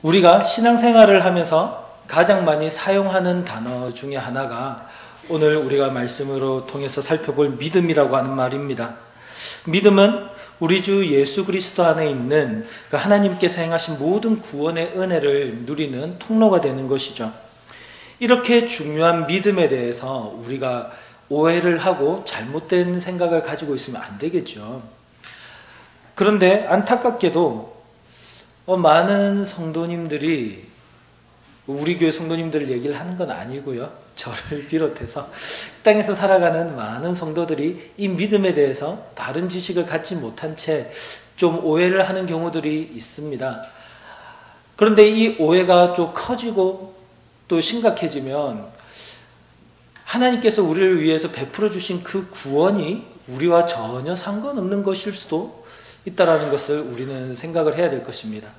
우리가 신앙생활을 하면서 가장 많이 사용하는 단어 중에 하나가 오늘 우리가 말씀으로 통해서 살펴볼 믿음이라고 하는 말입니다. 믿음은 우리 주 예수 그리스도 안에 있는 하나님께서 행하신 모든 구원의 은혜를 누리는 통로가 되는 것이죠. 이렇게 중요한 믿음에 대해서 우리가 오해를 하고 잘못된 생각을 가지고 있으면 안 되겠죠. 그런데 안타깝게도 많은 성도님들이 우리 교회 성도님들 얘기를 하는 건 아니고요. 저를 비롯해서 땅에서 살아가는 많은 성도들이 이 믿음에 대해서 바른 지식을 갖지 못한 채 좀 오해를 하는 경우들이 있습니다. 그런데 이 오해가 좀 커지고 또 심각해지면 하나님께서 우리를 위해서 베풀어 주신 그 구원이 우리와 전혀 상관없는 것일 수도 있다는 것을 우리는 생각을 해야 될 것입니다.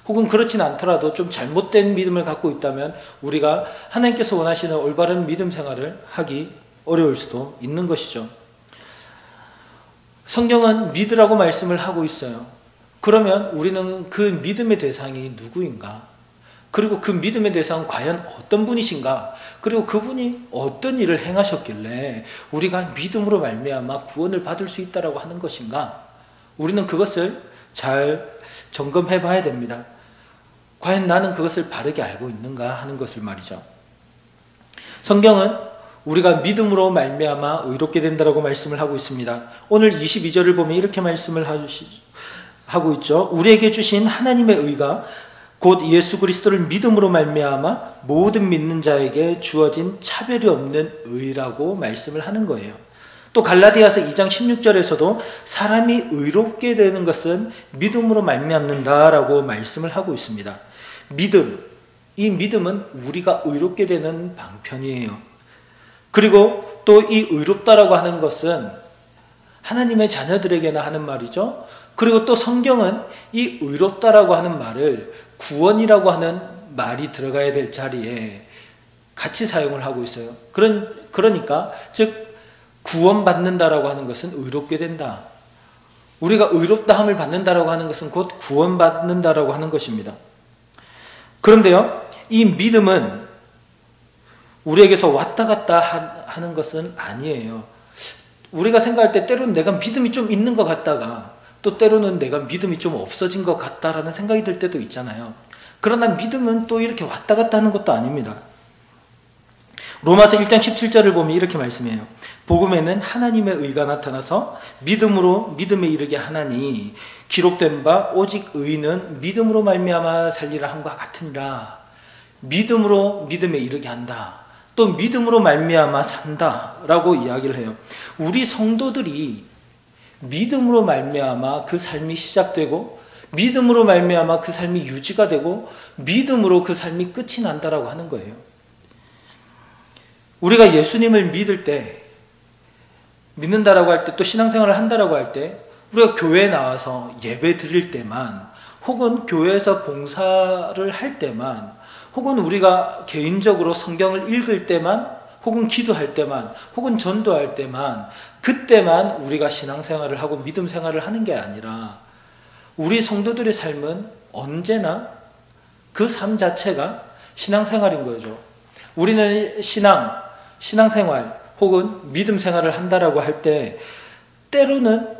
혹은 그렇진 않더라도 좀 잘못된 믿음을 갖고 있다면 우리가 하나님께서 원하시는 올바른 믿음 생활을 하기 어려울 수도 있는 것이죠. 성경은 믿으라고 말씀을 하고 있어요. 그러면 우리는 그 믿음의 대상이 누구인가? 그리고 그 믿음의 대상은 과연 어떤 분이신가? 그리고 그분이 어떤 일을 행하셨길래 우리가 믿음으로 말미암아 구원을 받을 수 있다라고 하는 것인가? 우리는 그것을 잘 점검해 봐야 됩니다. 과연 나는 그것을 바르게 알고 있는가 하는 것을 말이죠. 성경은 우리가 믿음으로 말미암아 의롭게 된다라고 말씀을 하고 있습니다. 오늘 22절을 보면 이렇게 말씀을 하고 있죠. 우리에게 주신 하나님의 의가 곧 예수 그리스도를 믿음으로 말미암아 모든 믿는 자에게 주어진 차별이 없는 의라고 말씀을 하는 거예요. 또 갈라디아서 2장 16절에서도 사람이 의롭게 되는 것은 믿음으로 말미암는다라고 말씀을 하고 있습니다. 믿음, 이 믿음은 우리가 의롭게 되는 방편이에요. 그리고 또 이 의롭다라고 하는 것은 하나님의 자녀들에게나 하는 말이죠. 그리고 또 성경은 이 의롭다라고 하는 말을 구원이라고 하는 말이 들어가야 될 자리에 같이 사용을 하고 있어요. 그러니까 즉 구원받는다라고 하는 것은 의롭게 된다. 우리가 의롭다함을 받는다라고 하는 것은 곧 구원받는다라고 하는 것입니다. 그런데요, 이 믿음은 우리에게서 왔다 갔다 하는 것은 아니에요. 우리가 생각할 때 때로는 내가 믿음이 좀 있는 것 같다가 또 때로는 내가 믿음이 좀 없어진 것 같다라는 생각이 들 때도 있잖아요. 그러나 믿음은 또 이렇게 왔다 갔다 하는 것도 아닙니다. 로마서 1장 17절을 보면 이렇게 말씀해요. 복음에는 하나님의 의가 나타나서 믿음으로 믿음에 이르게 하나니 기록된 바 오직 의는 믿음으로 말미암아 살리라 함과 같으니라. 믿음으로 믿음에 이르게 한다. 또 믿음으로 말미암아 산다라고 이야기를 해요. 우리 성도들이 믿음으로 말미암아 그 삶이 시작되고 믿음으로 말미암아 그 삶이 유지가 되고 믿음으로 그 삶이 끝이 난다라고 하는 거예요. 우리가 예수님을 믿을 때, 믿는다라고 할 때, 또 신앙생활을 한다라고 할 때 우리가 교회에 나와서 예배 드릴 때만, 혹은 교회에서 봉사를 할 때만, 혹은 우리가 개인적으로 성경을 읽을 때만, 혹은 기도할 때만, 혹은 전도할 때만, 그때만 우리가 신앙생활을 하고 믿음 생활을 하는 게 아니라 우리 성도들의 삶은 언제나 그 삶 자체가 신앙생활인 거죠. 우리는 신앙생활 혹은 믿음 생활을 한다라고 할 때 때로는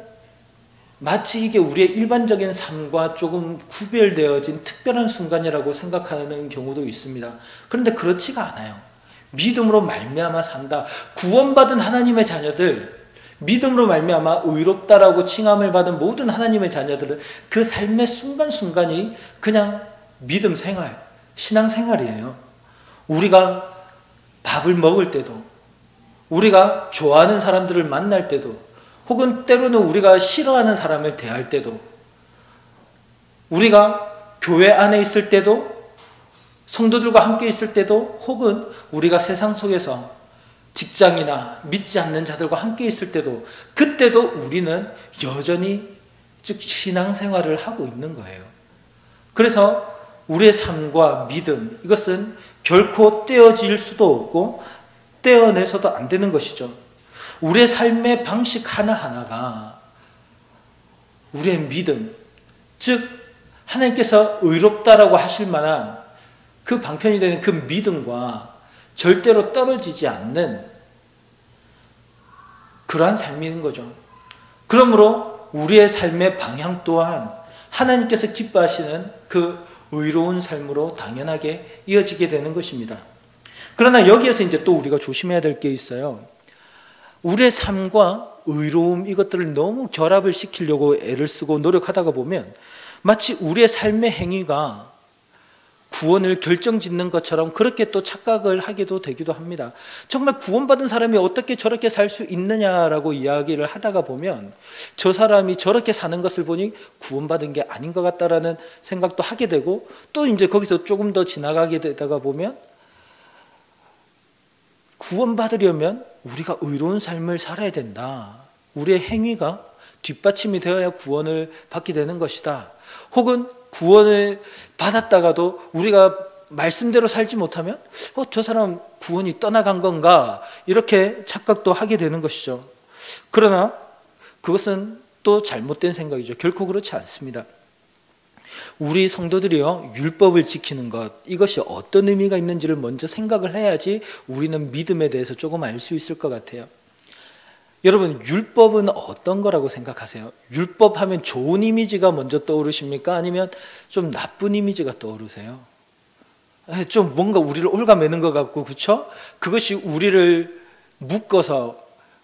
마치 이게 우리의 일반적인 삶과 조금 구별되어진 특별한 순간이라고 생각하는 경우도 있습니다. 그런데 그렇지가 않아요. 믿음으로 말미암아 산다. 구원받은 하나님의 자녀들, 믿음으로 말미암아 의롭다라고 칭함을 받은 모든 하나님의 자녀들은 그 삶의 순간순간이 그냥 믿음 생활, 신앙 생활이에요. 우리가 밥을 먹을 때도, 우리가 좋아하는 사람들을 만날 때도, 혹은 때로는 우리가 싫어하는 사람을 대할 때도, 우리가 교회 안에 있을 때도, 성도들과 함께 있을 때도, 혹은 우리가 세상 속에서 직장이나 믿지 않는 자들과 함께 있을 때도, 그때도 우리는 여전히 즉 신앙생활을 하고 있는 거예요. 그래서 우리의 삶과 믿음, 이것은 결코 떼어질 수도 없고 떼어내서도 안 되는 것이죠. 우리의 삶의 방식 하나하나가 우리의 믿음, 즉 하나님께서 의롭다라고 하실 만한 그 방편이 되는 그 믿음과 절대로 떨어지지 않는 그러한 삶인 거죠. 그러므로 우리의 삶의 방향 또한 하나님께서 기뻐하시는 그 의로운 삶으로 당연하게 이어지게 되는 것입니다. 그러나 여기에서 이제 또 우리가 조심해야 될 게 있어요. 우리의 삶과 의로움 이것들을 너무 결합을 시키려고 애를 쓰고 노력하다가 보면 마치 우리의 삶의 행위가 구원을 결정짓는 것처럼 그렇게 또 착각을 하게도 되기도 합니다. 정말 구원받은 사람이 어떻게 저렇게 살 수 있느냐라고 이야기를 하다가 보면 저 사람이 저렇게 사는 것을 보니 구원받은 게 아닌 것 같다라는 생각도 하게 되고, 또 이제 거기서 조금 더 지나가게 되다가 보면 구원받으려면 우리가 의로운 삶을 살아야 된다. 우리의 행위가 뒷받침이 되어야 구원을 받게 되는 것이다. 혹은 구원을 받았다가도 우리가 말씀대로 살지 못하면 저 사람 구원이 떠나간 건가, 이렇게 착각도 하게 되는 것이죠. 그러나 그것은 또 잘못된 생각이죠. 결코 그렇지 않습니다. 우리 성도들이요, 율법을 지키는 것, 이것이 어떤 의미가 있는지를 먼저 생각을 해야지 우리는 믿음에 대해서 조금 알 수 있을 것 같아요. 여러분, 율법은 어떤 거라고 생각하세요? 율법 하면 좋은 이미지가 먼저 떠오르십니까? 아니면 좀 나쁜 이미지가 떠오르세요? 좀 뭔가 우리를 옭아매는 것 같고, 그렇죠? 그것이 우리를 묶어서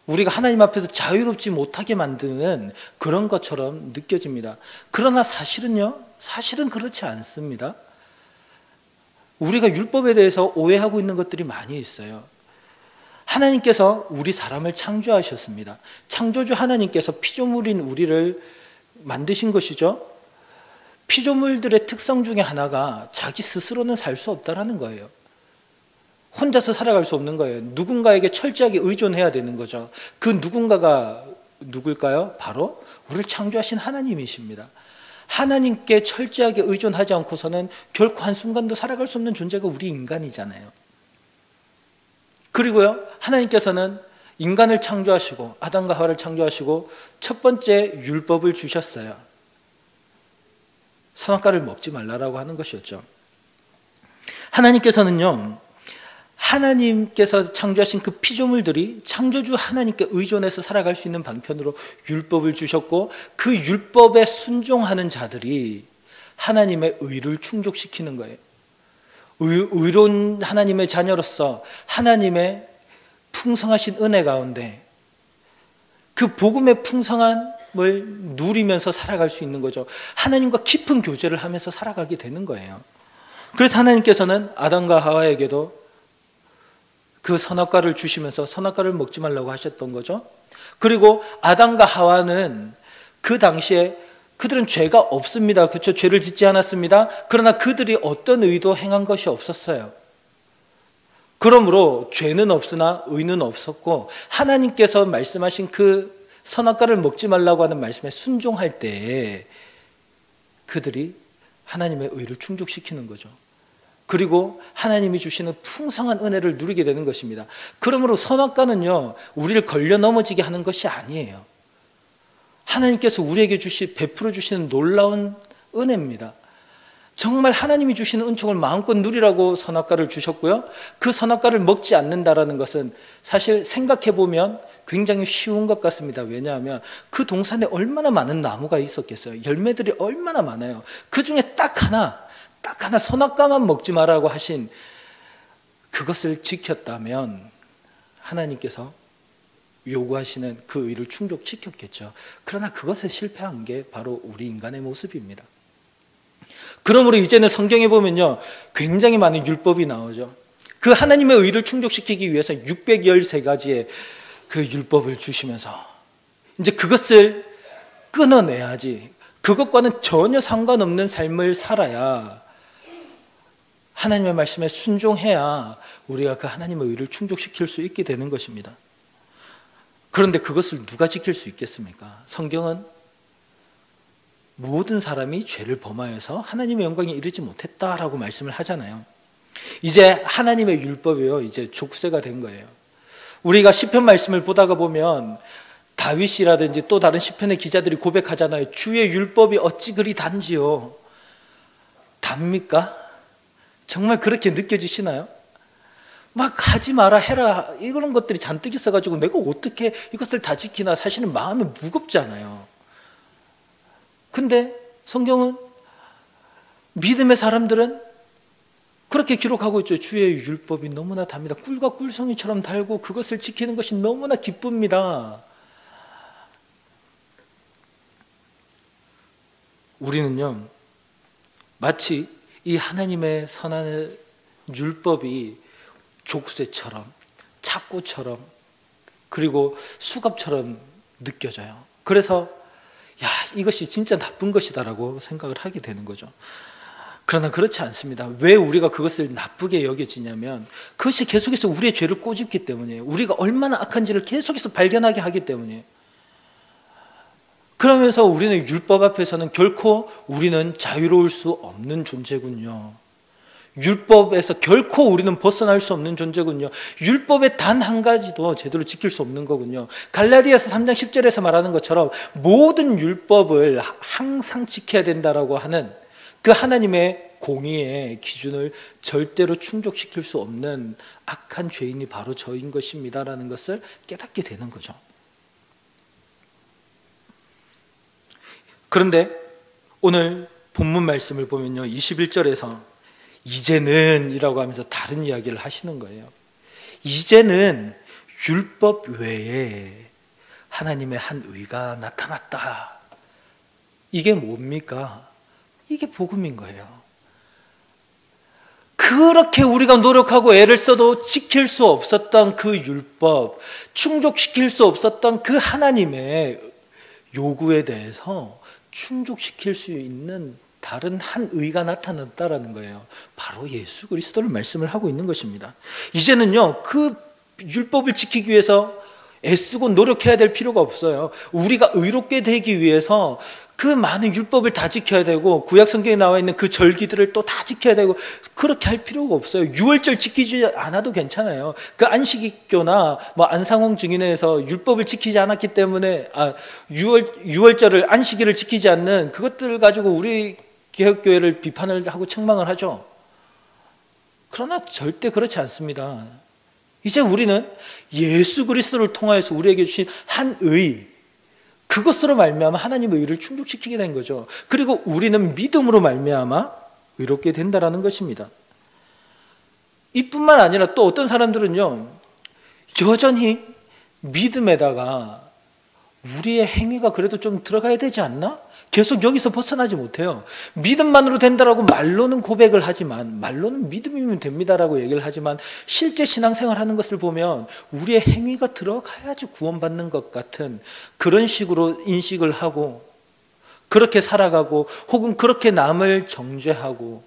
우리가 하나님 앞에서 자유롭지 못하게 만드는 그런 것처럼 느껴집니다. 그러나 사실은 그렇지 않습니다. 우리가 율법에 대해서 오해하고 있는 것들이 많이 있어요. 하나님께서 우리 사람을 창조하셨습니다. 창조주 하나님께서 피조물인 우리를 만드신 것이죠. 피조물들의 특성 중에 하나가 자기 스스로는 살 수 없다라는 거예요. 혼자서 살아갈 수 없는 거예요. 누군가에게 철저하게 의존해야 되는 거죠. 그 누군가가 누굴까요? 바로 우리를 창조하신 하나님이십니다. 하나님께 철저하게 의존하지 않고서는 결코 한순간도 살아갈 수 없는 존재가 우리 인간이잖아요. 그리고요, 하나님께서는 인간을 창조하시고 아담과 하와를 창조하시고 첫 번째 율법을 주셨어요. 선악과를 먹지 말라라고 하는 것이었죠. 하나님께서 창조하신 그 피조물들이 창조주 하나님께 의존해서 살아갈 수 있는 방편으로 율법을 주셨고, 그 율법에 순종하는 자들이 하나님의 의를 충족시키는 거예요. 의로운 하나님의 자녀로서 하나님의 풍성하신 은혜 가운데 그 복음의 풍성함을 누리면서 살아갈 수 있는 거죠. 하나님과 깊은 교제를 하면서 살아가게 되는 거예요. 그래서 하나님께서는 아담과 하와에게도 그 선악과를 주시면서 선악과를 먹지 말라고 하셨던 거죠. 그리고 아담과 하와는 그 당시에 그들은 죄가 없습니다. 그렇죠? 죄를 짓지 않았습니다. 그러나 그들이 어떤 의도 행한 것이 없었어요. 그러므로 죄는 없으나 의는 없었고, 하나님께서 말씀하신 그 선악과를 먹지 말라고 하는 말씀에 순종할 때에 그들이 하나님의 의를 충족시키는 거죠. 그리고 하나님이 주시는 풍성한 은혜를 누리게 되는 것입니다. 그러므로 선악과는요, 우리를 걸려 넘어지게 하는 것이 아니에요. 하나님께서 우리에게 베풀어 주시는 놀라운 은혜입니다. 정말 하나님이 주시는 은총을 마음껏 누리라고 선악과를 주셨고요. 그 선악과를 먹지 않는다라는 것은 사실 생각해보면 굉장히 쉬운 것 같습니다. 왜냐하면 그 동산에 얼마나 많은 나무가 있었겠어요. 열매들이 얼마나 많아요. 그 중에 딱 하나 선악과만 먹지 말라고 하신 그것을 지켰다면 하나님께서 요구하시는 그 의를 충족시켰겠죠. 그러나 그것에 실패한 게 바로 우리 인간의 모습입니다. 그러므로 이제는 성경에 보면요, 굉장히 많은 율법이 나오죠. 그 하나님의 의를 충족시키기 위해서 613가지의 그 율법을 주시면서 이제 그것을 끊어내야지, 그것과는 전혀 상관없는 삶을 살아야, 하나님의 말씀에 순종해야 우리가 그 하나님의 의를 충족시킬 수 있게 되는 것입니다. 그런데 그것을 누가 지킬 수 있겠습니까? 성경은 모든 사람이 죄를 범하여서 하나님의 영광에 이르지 못했다라고 말씀을 하잖아요. 이제 하나님의 율법이요, 이제 족쇄가 된 거예요. 우리가 시편 말씀을 보다가 보면 다윗이라든지 또 다른 시편의 기자들이 고백하잖아요. 주의 율법이 어찌 그리 단지요. 답니까? 정말 그렇게 느껴지시나요? 막 하지 마라 해라 이런 것들이 잔뜩 있어가지고 내가 어떻게 이것을 다 지키나 사실은 마음이 무겁잖아요. 근데 성경은 믿음의 사람들은 그렇게 기록하고 있죠. 주의 율법이 너무나 답니다. 꿀과 꿀송이처럼 달고 그것을 지키는 것이 너무나 기쁩니다. 우리는요, 마치 이 하나님의 선한 율법이 족쇄처럼, 착고처럼, 그리고 수갑처럼 느껴져요. 그래서 야, 이것이 진짜 나쁜 것이다라고 생각을 하게 되는 거죠. 그러나 그렇지 않습니다. 왜 우리가 그것을 나쁘게 여겨지냐면 그것이 계속해서 우리의 죄를 꼬집기 때문이에요. 우리가 얼마나 악한지를 계속해서 발견하게 하기 때문이에요. 그러면서 우리는 율법 앞에서는 결코 우리는 자유로울 수 없는 존재군요. 율법에서 결코 우리는 벗어날 수 없는 존재군요. 율법의 단 한 가지도 제대로 지킬 수 없는 거군요. 갈라디아서 3장 10절에서 말하는 것처럼 모든 율법을 항상 지켜야 된다라고 하는 그 하나님의 공의의 기준을 절대로 충족시킬 수 없는 악한 죄인이 바로 저인 것입니다라는 것을 깨닫게 되는 거죠. 그런데 오늘 본문 말씀을 보면요, 21절에서 이제는 이라고 하면서 다른 이야기를 하시는 거예요. 이제는 율법 외에 하나님의 한 의가 나타났다. 이게 뭡니까? 이게 복음인 거예요. 그렇게 우리가 노력하고 애를 써도 지킬 수 없었던 그 율법, 충족시킬 수 없었던 그 하나님의 요구에 대해서 충족시킬 수 있는 다른 한 의가 나타났다라는 거예요. 바로 예수 그리스도를 말씀을 하고 있는 것입니다. 이제는요, 그 율법을 지키기 위해서 애쓰고 노력해야 될 필요가 없어요. 우리가 의롭게 되기 위해서 그 많은 율법을 다 지켜야 되고 구약 성경에 나와 있는 그 절기들을 또 다 지켜야 되고 그렇게 할 필요가 없어요. 유월절 지키지 않아도 괜찮아요. 그 안식일교나 뭐 안상홍 증인회에서 율법을 지키지 않았기 때문에 유월절을 안식일을 지키지 않는 그것들 가지고 우리 개혁교회를 비판을 하고 책망을 하죠. 그러나 절대 그렇지 않습니다. 이제 우리는 예수 그리스도를 통하여서 우리에게 주신 한 의, 그것으로 말미암아 하나님의 의를 충족시키게 된 거죠. 그리고 우리는 믿음으로 말미암아 의롭게 된다라는 것입니다. 이뿐만 아니라 또 어떤 사람들은요, 여전히 믿음에다가 우리의 행위가 그래도 좀 들어가야 되지 않나? 계속 여기서 벗어나지 못해요. 믿음만으로 된다라고 말로는 고백을 하지만, 말로는 믿음이면 됩니다라고 얘기를 하지만 실제 신앙생활하는 것을 보면 우리의 행위가 들어가야지 구원받는 것 같은 그런 식으로 인식을 하고 그렇게 살아가고 혹은 그렇게 남을 정죄하고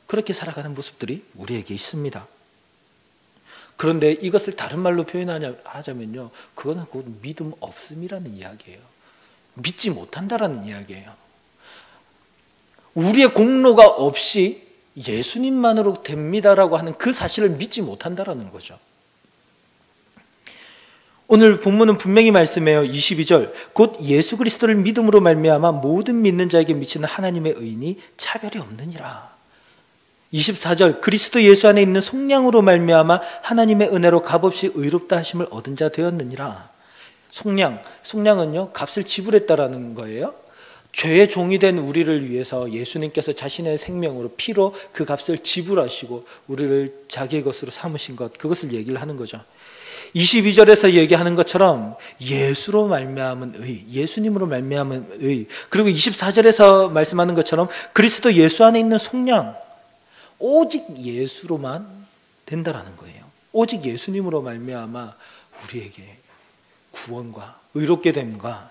그렇게 살아가는 모습들이 우리에게 있습니다. 그런데 이것을 다른 말로 표현하자면요, 그것은 곧 믿음 없음이라는 이야기예요. 믿지 못한다라는 이야기예요. 우리의 공로가 없이 예수님만으로 됩니다라고 하는 그 사실을 믿지 못한다라는 거죠. 오늘 본문은 분명히 말씀해요. 22절, 곧 예수 그리스도를 믿음으로 말미암아 모든 믿는 자에게 미치는 하나님의 의인이 차별이 없느니라. 24절, 그리스도 예수 안에 있는 속량으로 말미암아 하나님의 은혜로 값없이 의롭다 하심을 얻은 자 되었느니라. 속량은요, 값을 지불했다라는 거예요. 죄의 종이 된 우리를 위해서 예수님께서 자신의 생명으로 피로 그 값을 지불하시고 우리를 자기의 것으로 삼으신 것, 그것을 얘기를 하는 거죠. 22절에서 얘기하는 것처럼 예수로 말미암은 의, 예수님으로 말미암은 의, 그리고 24절에서 말씀하는 것처럼 그리스도 예수 안에 있는 속량, 오직 예수로만 된다라는 거예요. 오직 예수님으로 말미암아 우리에게 구원과 의롭게 됨과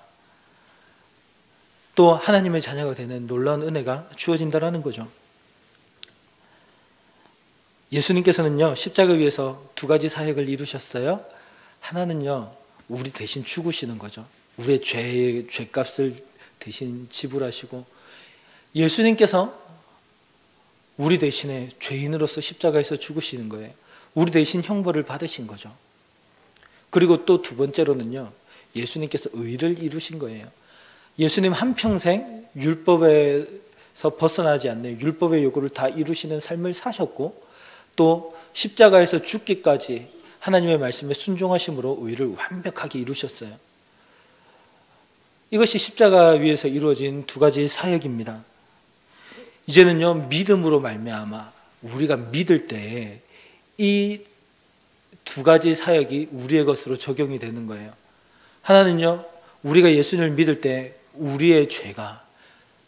또 하나님의 자녀가 되는 놀라운 은혜가 주어진다라는 거죠. 예수님께서는요, 십자가 위에서 두 가지 사역을 이루셨어요. 하나는요, 우리 대신 죽으시는 거죠. 우리의 죄값을 대신 지불하시고, 예수님께서 우리 대신에 죄인으로서 십자가에서 죽으시는 거예요. 우리 대신 형벌을 받으신 거죠. 그리고 또 두 번째로는요, 예수님께서 의를 이루신 거예요. 예수님 한평생 율법의 벗어나지 않는 율법의 요구를 다 이루시는 삶을 사셨고 또 십자가에서 죽기까지 하나님의 말씀에 순종하심으로 의를 완벽하게 이루셨어요. 이것이 십자가 위에서 이루어진 두 가지 사역입니다. 이제는요, 믿음으로 말미암아 우리가 믿을 때에 이 두 가지 사역이 우리의 것으로 적용이 되는 거예요. 하나는요, 우리가 예수님을 믿을 때 우리의 죄가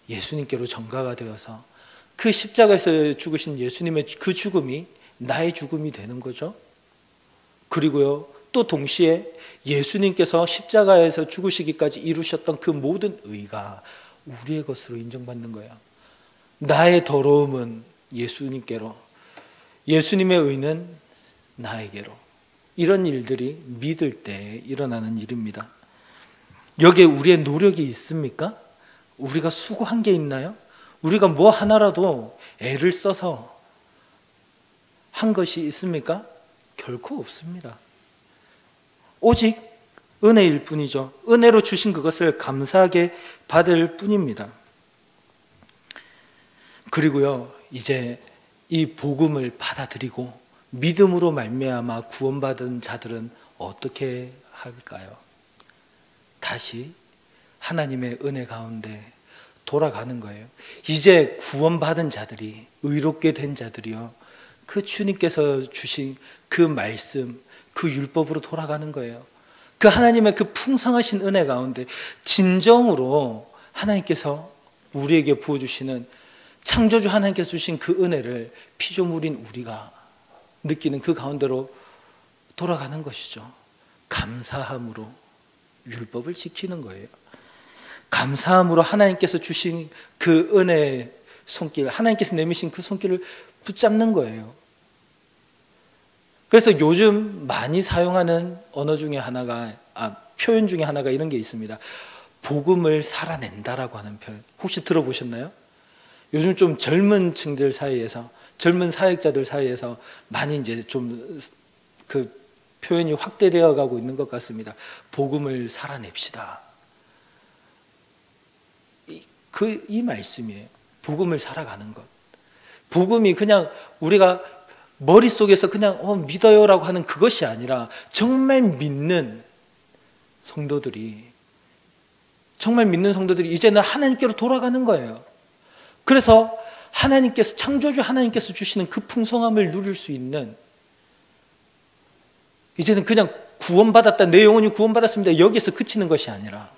예수님께로 전가가 되어서 그 십자가에서 죽으신 예수님의 그 죽음이 나의 죽음이 되는 거죠. 그리고요, 또 동시에 예수님께서 십자가에서 죽으시기까지 이루셨던 그 모든 의가 우리의 것으로 인정받는 거예요. 나의 더러움은 예수님께로, 예수님의 의는 나에게로. 이런 일들이 믿을 때 일어나는 일입니다. 여기에 우리의 노력이 있습니까? 우리가 수고한 게 있나요? 우리가 뭐 하나라도 애를 써서 한 것이 있습니까? 결코 없습니다. 오직 은혜일 뿐이죠. 은혜로 주신 그것을 감사하게 받을 뿐입니다. 그리고요, 이제 이 복음을 받아들이고 믿음으로 말미암아 구원받은 자들은 어떻게 할까요? 다시 하나님의 은혜 가운데 돌아가는 거예요. 이제 구원받은 자들이, 의롭게 된 자들이요, 그 주님께서 주신 그 말씀, 그 율법으로 돌아가는 거예요. 그 하나님의 그 풍성하신 은혜 가운데 진정으로 하나님께서 우리에게 부어주시는, 창조주 하나님께서 주신 그 은혜를 피조물인 우리가 느끼는 그 가운데로 돌아가는 것이죠. 감사함으로 율법을 지키는 거예요. 감사함으로 하나님께서 주신 그 은혜의 손길, 하나님께서 내미신 그 손길을 붙잡는 거예요. 그래서 요즘 많이 사용하는 언어 중에 하나가, 표현 중에 하나가 이런 게 있습니다. 복음을 살아낸다라고 하는 표현. 혹시 들어보셨나요? 요즘 좀 젊은 층들 사이에서, 젊은 사역자들 사이에서 많이 이제 좀 그 표현이 확대되어 가고 있는 것 같습니다. 복음을 살아냅시다. 이 말씀이에요. 복음을 살아가는 것. 복음이 그냥 우리가 머릿속에서 그냥 믿어요라고 하는 그것이 아니라 정말 믿는 성도들이 이제는 하나님께로 돌아가는 거예요. 그래서 하나님께서, 창조주 하나님께서 주시는 그 풍성함을 누릴 수 있는, 이제는 그냥 구원받았다, 내 영혼이 구원받았습니다, 여기서 그치는 것이 아니라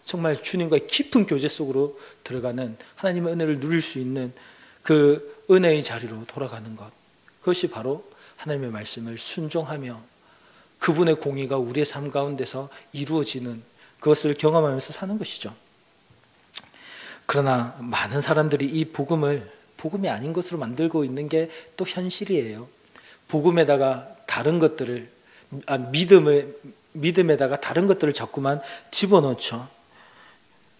정말 주님과의 깊은 교제 속으로 들어가는, 하나님의 은혜를 누릴 수 있는 그 은혜의 자리로 돌아가는 것. 그것이 바로 하나님의 말씀을 순종하며 그분의 공의가 우리의 삶 가운데서 이루어지는, 그것을 경험하면서 사는 것이죠. 그러나 많은 사람들이 이 복음이 아닌 것으로 만들고 있는 게 또 현실이에요. 복음에다가 다른 것들을, 믿음에다가 다른 것들을 자꾸만 집어넣죠.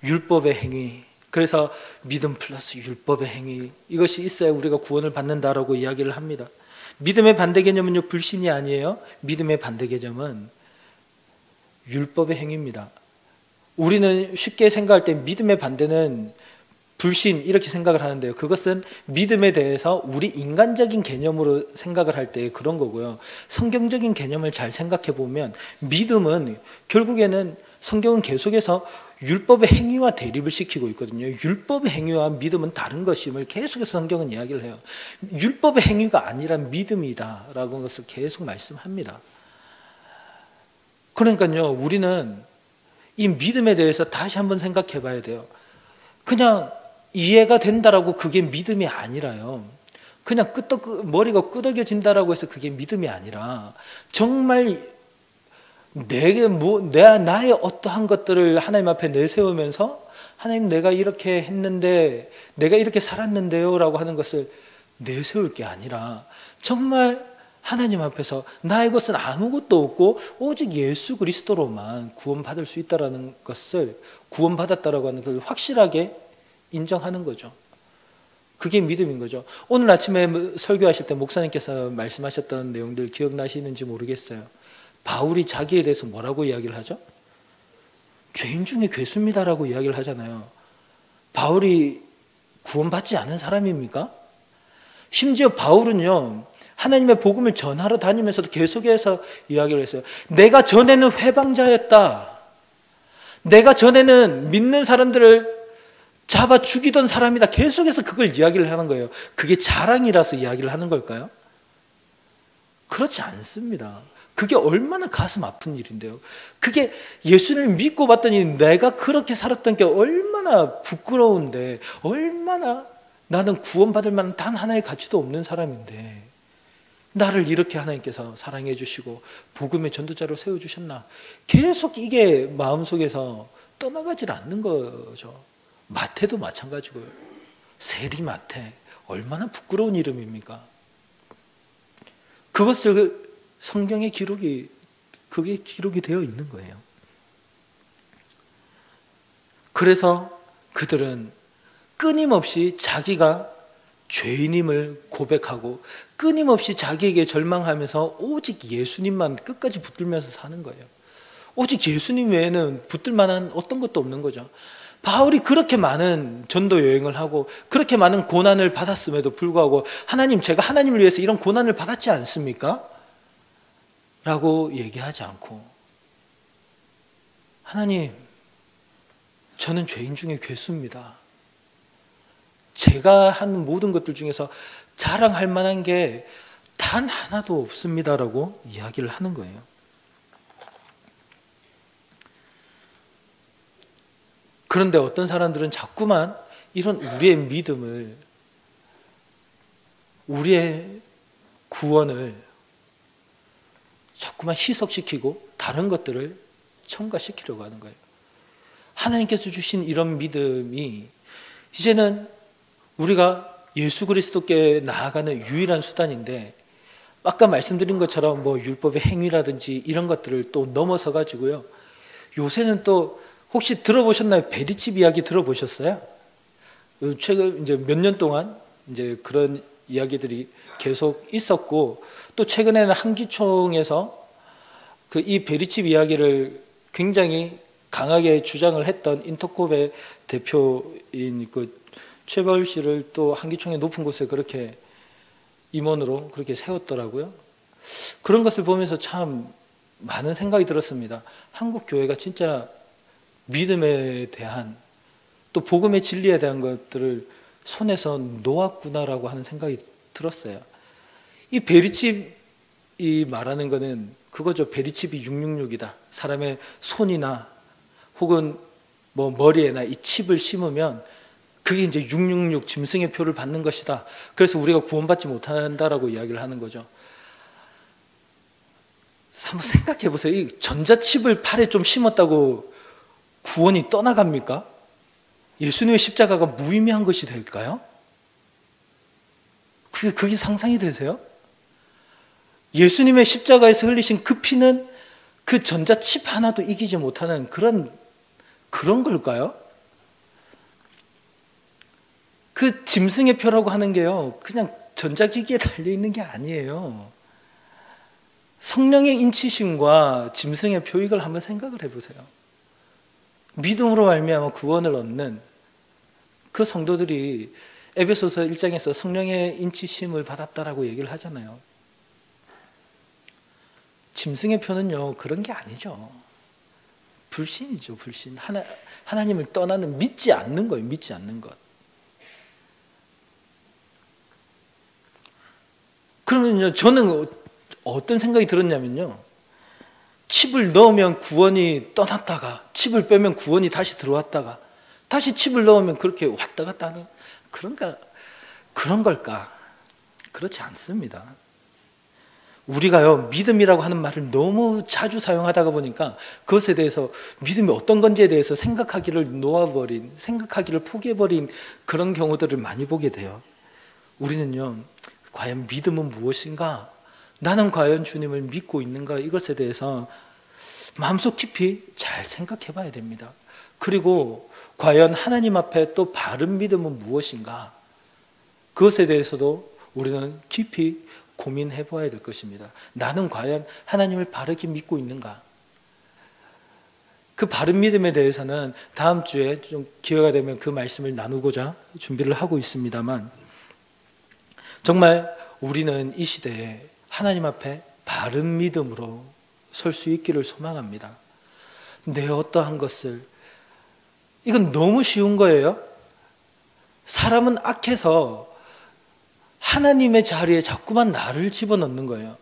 율법의 행위, 그래서 믿음 플러스 율법의 행위, 이것이 있어야 우리가 구원을 받는다라고 이야기를 합니다. 믿음의 반대 개념은요, 불신이 아니에요. 믿음의 반대 개념은 율법의 행위입니다. 우리는 쉽게 생각할 때 믿음의 반대는 불신, 이렇게 생각을 하는데요, 그것은 믿음에 대해서 우리 인간적인 개념으로 생각을 할 때 그런 거고요, 성경적인 개념을 잘 생각해 보면 믿음은 결국에는, 성경은 계속해서 율법의 행위와 대립을 시키고 있거든요. 율법의 행위와 믿음은 다른 것임을 계속해서 성경은 이야기를 해요. 율법의 행위가 아니라 믿음이다 라고 하는 것을 계속 말씀합니다. 그러니까요, 우리는 이 믿음에 대해서 다시 한번 생각해 봐야 돼요. 그냥 이해가 된다라고 그게 믿음이 아니라요, 그냥 머리가 끄덕여진다라고 해서 그게 믿음이 아니라 정말 나의 어떠한 것들을 하나님 앞에 내세우면서, 하나님 내가 이렇게 했는데, 내가 이렇게 살았는데요 라고 하는 것을 내세울 게 아니라 정말 하나님 앞에서 나의 것은 아무것도 없고 오직 예수 그리스도로만 구원받을 수 있다는 것을, 구원받았다라고 하는 것을 확실하게 인정하는 거죠. 그게 믿음인 거죠. 오늘 아침에 설교하실 때 목사님께서 말씀하셨던 내용들 기억나시는지 모르겠어요. 바울이 자기에 대해서 뭐라고 이야기를 하죠? 죄인 중에 괴수입니다라고 이야기를 하잖아요. 바울이 구원받지 않은 사람입니까? 심지어 바울은요, 하나님의 복음을 전하러 다니면서도 계속해서 이야기를 했어요. 내가 전에는 회방자였다. 내가 전에는 믿는 사람들을 잡아 죽이던 사람이다. 계속해서 그걸 이야기를 하는 거예요. 그게 자랑이라서 이야기를 하는 걸까요? 그렇지 않습니다. 그게 얼마나 가슴 아픈 일인데요. 그게 예수님을 믿고 봤더니 내가 그렇게 살았던 게 얼마나 부끄러운데, 얼마나 나는 구원받을 만한 단 하나의 가치도 없는 사람인데 나를 이렇게 하나님께서 사랑해 주시고 복음의 전도자로 세워주셨나. 계속 이게 마음속에서 떠나가질 않는 거죠. 마태도 마찬가지고요. 세리마태, 얼마나 부끄러운 이름입니까? 그것을 성경의 그게 기록이 되어 있는 거예요. 그래서 그들은 끊임없이 자기가 죄인임을 고백하고 끊임없이 자기에게 절망하면서 오직 예수님만 끝까지 붙들면서 사는 거예요. 오직 예수님 외에는 붙들 만한 어떤 것도 없는 거죠. 바울이 그렇게 많은 전도 여행을 하고 그렇게 많은 고난을 받았음에도 불구하고 하나님, 제가 하나님을 위해서 이런 고난을 받았지 않습니까? 라고 얘기하지 않고, 하나님, 저는 죄인 중에 괴수입니다. 제가 한 모든 것들 중에서 자랑할 만한 게 단 하나도 없습니다라고 이야기를 하는 거예요. 그런데 어떤 사람들은 자꾸만 이런 우리의 믿음을, 우리의 구원을 자꾸만 희석시키고 다른 것들을 첨가시키려고 하는 거예요. 하나님께서 주신 이런 믿음이 이제는 우리가 예수 그리스도께 나아가는 유일한 수단인데, 아까 말씀드린 것처럼 뭐 율법의 행위라든지 이런 것들을 또 넘어서 가지고요. 요새는 또 혹시 들어보셨나요? 베리칩 이야기 들어보셨어요? 최근 이제 몇 년 동안 이제 그런 이야기들이 계속 있었고, 또 최근에는 한기총에서 그 이 베리칩 이야기를 굉장히 강하게 주장을 했던 인터콥의 대표인 그 최바울 씨를 또 한기총의 높은 곳에 그렇게 임원으로 그렇게 세웠더라고요. 그런 것을 보면서 참 많은 생각이 들었습니다. 한국 교회가 진짜 믿음에 대한, 또 복음의 진리에 대한 것들을 손에서 놓았구나라고 하는 생각이 들었어요. 이 베리칩이 말하는 거는 그거죠. 베리칩이 666이다. 사람의 손이나 혹은 뭐 머리에나 이 칩을 심으면 그게 이제 666 짐승의 표를 받는 것이다. 그래서 우리가 구원받지 못한다라고 이야기를 하는 거죠. 한번 생각해 보세요. 이 전자칩을 팔에 좀 심었다고 구원이 떠나갑니까? 예수님의 십자가가 무의미한 것이 될까요? 그게 상상이 되세요? 예수님의 십자가에서 흘리신 그 피는 그 전자칩 하나도 이기지 못하는 그런 걸까요? 그 짐승의 표라고 하는 게요, 그냥 전자기기에 달려있는 게 아니에요. 성령의 인치심과 짐승의 표, 이걸 한번 생각을 해보세요. 믿음으로 말미암아 구원을 얻는 그 성도들이 에베소서 1장에서 성령의 인치심을 받았다라고 얘기를 하잖아요. 짐승의 표는요, 그런 게 아니죠. 불신이죠, 불신. 하나님을 떠나는, 믿지 않는 거예요, 믿지 않는 것. 그러면요, 저는 어떤 생각이 들었냐면요, 칩을 넣으면 구원이 떠났다가 칩을 빼면 구원이 다시 들어왔다가 다시 칩을 넣으면 그렇게 왔다 갔다 하는 그런 걸까? 그렇지 않습니다. 우리가요, 믿음이라고 하는 말을 너무 자주 사용하다가 보니까 그것에 대해서, 믿음이 어떤 건지에 대해서 생각하기를 포기해버린 그런 경우들을 많이 보게 돼요. 우리는요, 과연 믿음은 무엇인가? 나는 과연 주님을 믿고 있는가? 이것에 대해서 마음속 깊이 잘 생각해 봐야 됩니다. 그리고 과연 하나님 앞에 또 바른 믿음은 무엇인가? 그것에 대해서도 우리는 깊이 고민해 봐야 될 것입니다. 나는 과연 하나님을 바르게 믿고 있는가? 그 바른 믿음에 대해서는 다음 주에 좀 기회가 되면 그 말씀을 나누고자 준비를 하고 있습니다만, 정말 우리는 이 시대에 하나님 앞에 바른 믿음으로 설 수 있기를 소망합니다. 내 어떠한 것을, 이건 너무 쉬운 거예요. 사람은 악해서 하나님의 자리에 자꾸만 나를 집어넣는 거예요.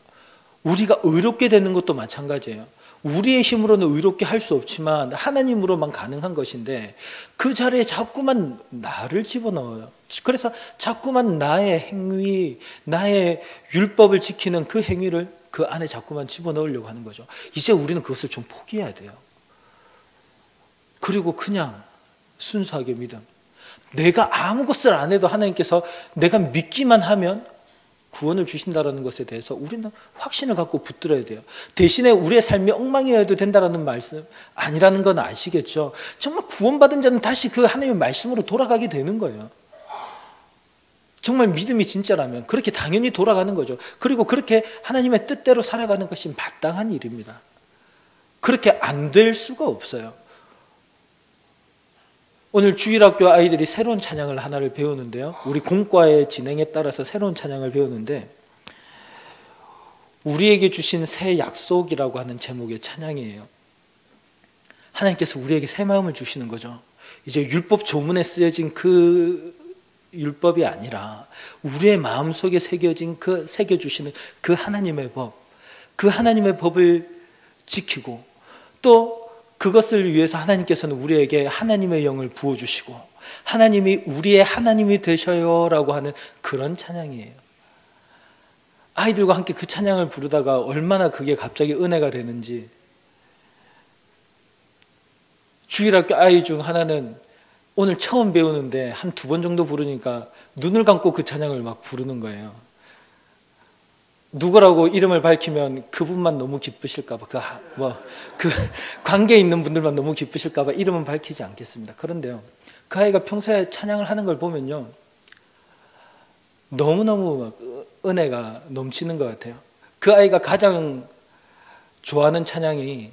우리가 의롭게 되는 것도 마찬가지예요. 우리의 힘으로는 의롭게 할 수 없지만 하나님으로만 가능한 것인데, 그 자리에 자꾸만 나를 집어넣어요. 그래서 자꾸만 나의 행위, 나의 율법을 지키는 그 행위를 그 안에 자꾸만 집어넣으려고 하는 거죠. 이제 우리는 그것을 좀 포기해야 돼요. 그리고 그냥 순수하게 믿음. 내가 아무 것을 안 해도 하나님께서 내가 믿기만 하면 구원을 주신다는 것에 대해서 우리는 확신을 갖고 붙들어야 돼요. 대신에 우리의 삶이 엉망이어도 된다는 말씀 아니라는 건 아시겠죠? 정말 구원받은 자는 다시 그 하나님의 말씀으로 돌아가게 되는 거예요. 정말 믿음이 진짜라면 그렇게 당연히 돌아가는 거죠. 그리고 그렇게 하나님의 뜻대로 살아가는 것이 마땅한 일입니다. 그렇게 안 될 수가 없어요. 오늘 주일학교 아이들이 새로운 찬양을 하나를 배우는데요, 우리 공과의 진행에 따라서 새로운 찬양을 배우는데, 우리에게 주신 새 약속이라고 하는 제목의 찬양이에요. 하나님께서 우리에게 새 마음을 주시는 거죠. 이제 율법 조문에 쓰여진 그 율법이 아니라 우리의 마음속에 새겨주시는 그 하나님의 법, 그 하나님의 법을 지키고, 또 그것을 위해서 하나님께서는 우리에게 하나님의 영을 부어주시고 하나님이 우리의 하나님이 되셔요 라고 하는 그런 찬양이에요. 아이들과 함께 그 찬양을 부르다가 얼마나 그게 갑자기 은혜가 되는지. 주일학교 아이 중 하나는 오늘 처음 배우는데 한 2번 정도 부르니까 눈을 감고 그 찬양을 막 부르는 거예요. 누구라고 이름을 밝히면 그분만 너무 기쁘실까봐, 그 관계에 있는 분들만 너무 기쁘실까봐 이름은 밝히지 않겠습니다. 그런데요, 그 아이가 평소에 찬양을 하는 걸 보면요, 너무너무 막 은혜가 넘치는 것 같아요. 그 아이가 가장 좋아하는 찬양이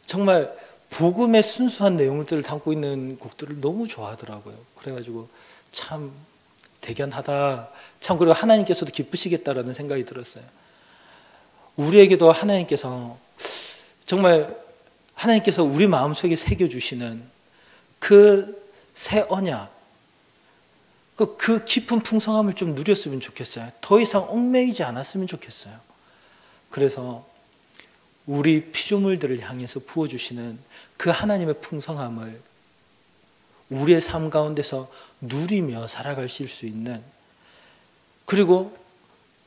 정말 복음의 순수한 내용들을 담고 있는 곡들을 너무 좋아하더라고요. 그래가지고 참 대견하다, 참, 그리고 하나님께서도 기쁘시겠다라는 생각이 들었어요. 우리에게도 하나님께서 정말 하나님께서 우리 마음속에 새겨주시는 그 새 언약, 그 깊은 풍성함을 좀 누렸으면 좋겠어요. 더 이상 얽매이지 않았으면 좋겠어요. 그래서 우리 피조물들을 향해서 부어주시는 그 하나님의 풍성함을 우리의 삶 가운데서 누리며 살아가실 수 있는, 그리고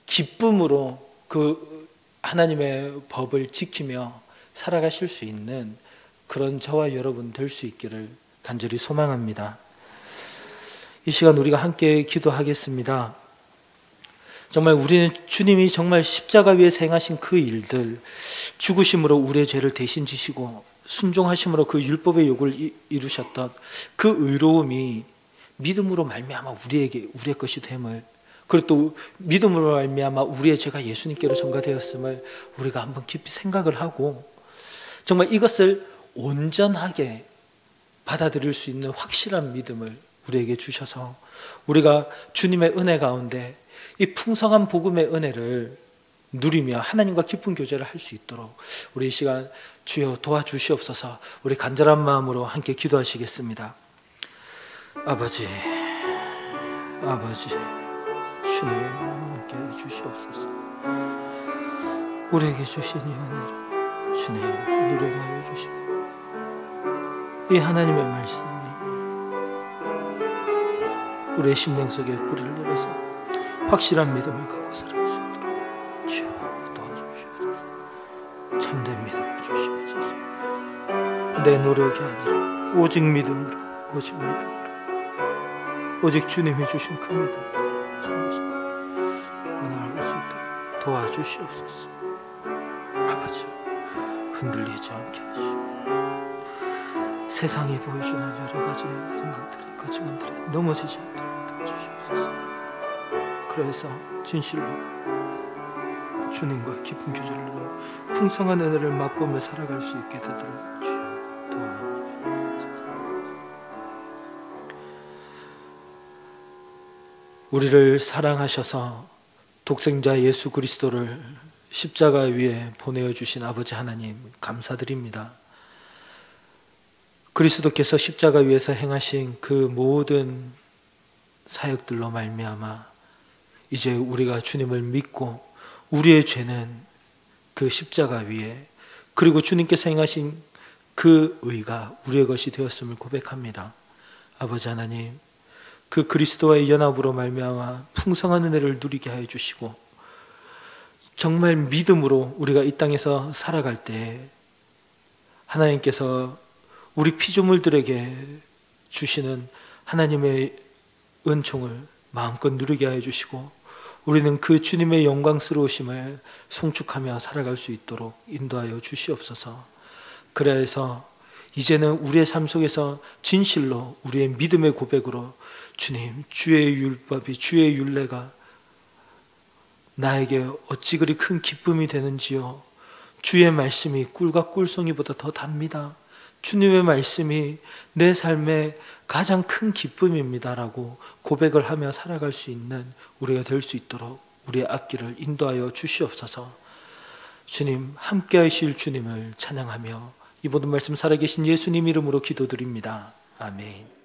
기쁨으로 그 하나님의 법을 지키며 살아가실 수 있는 그런 저와 여러분 될 수 있기를 간절히 소망합니다. 이 시간 우리가 함께 기도하겠습니다. 정말 우리는 주님이 정말 십자가 위에 행하신 그 일들, 죽으심으로 우리의 죄를 대신 지시고 순종하심으로 그 율법의 요구를 이루셨던 그 의로움이 믿음으로 말미암아 우리의 것이 됨을, 그리고 또 믿음으로 말미암아 우리의 죄가 예수님께로 전가되었음을 우리가 한번 깊이 생각을 하고, 정말 이것을 온전하게 받아들일 수 있는 확실한 믿음을 우리에게 주셔서 우리가 주님의 은혜 가운데 이 풍성한 복음의 은혜를 누리며 하나님과 깊은 교제를 할 수 있도록 우리 이 시간 주여 도와주시옵소서. 우리 간절한 마음으로 함께 기도하시겠습니다. 아버지 주님 함께 주시옵소서. 우리에게 주신 이 은혜를 주님 누리게 하여 주시고, 이 하나님의 말씀이 우리의 심령 속에 뿌리를 내려서 확실한 믿음을 갖고 살아갈 수 있도록 주여 도와주시옵소서. 참된 믿음을 주시옵소서. 내 노력이 아니라 오직 믿음으로, 오직 주님이 주신 그 믿음으로 끊어갈 수 있도록 도와주시옵소서. 아버지, 흔들리지 않게 하시고 세상이 보여주는 여러 가지 생각들이, 그 증언들이 넘어지지 않도록 도와주시옵소서. 그래서 진실로 주님과 깊은 교제를 누리고 풍성한 은혜를 맛보며 살아갈 수 있게 되도록 주여 우리를 사랑하셔서 독생자 예수 그리스도를 십자가 위에 보내어주신 아버지 하나님 감사드립니다. 그리스도께서 십자가 위에서 행하신 그 모든 사역들로 말미암아 이제 우리가 주님을 믿고 우리의 죄는 그 십자가 위에, 그리고 주님께서 행하신 그 의가 우리의 것이 되었음을 고백합니다. 아버지 하나님, 그 그리스도와의 연합으로 말미암아 풍성한 은혜를 누리게 하여 주시고 정말 믿음으로 우리가 이 땅에서 살아갈 때 하나님께서 우리 피조물들에게 주시는 하나님의 은총을 마음껏 누리게 하여 주시고 우리는 그 주님의 영광스러우심을 송축하며 살아갈 수 있도록 인도하여 주시옵소서. 그래야 해서 이제는 우리의 삶 속에서 진실로 우리의 믿음의 고백으로 주님, 주의 율법이, 주의 율례가 나에게 어찌 그리 큰 기쁨이 되는지요. 주의 말씀이 꿀과 꿀송이보다 더 답니다. 주님의 말씀이 내 삶의 가장 큰 기쁨입니다라고 고백을 하며 살아갈 수 있는 우리가 될 수 있도록 우리의 앞길을 인도하여 주시옵소서. 주님, 함께 하실 주님을 찬양하며 이 모든 말씀 살아계신 예수님 이름으로 기도드립니다. 아멘.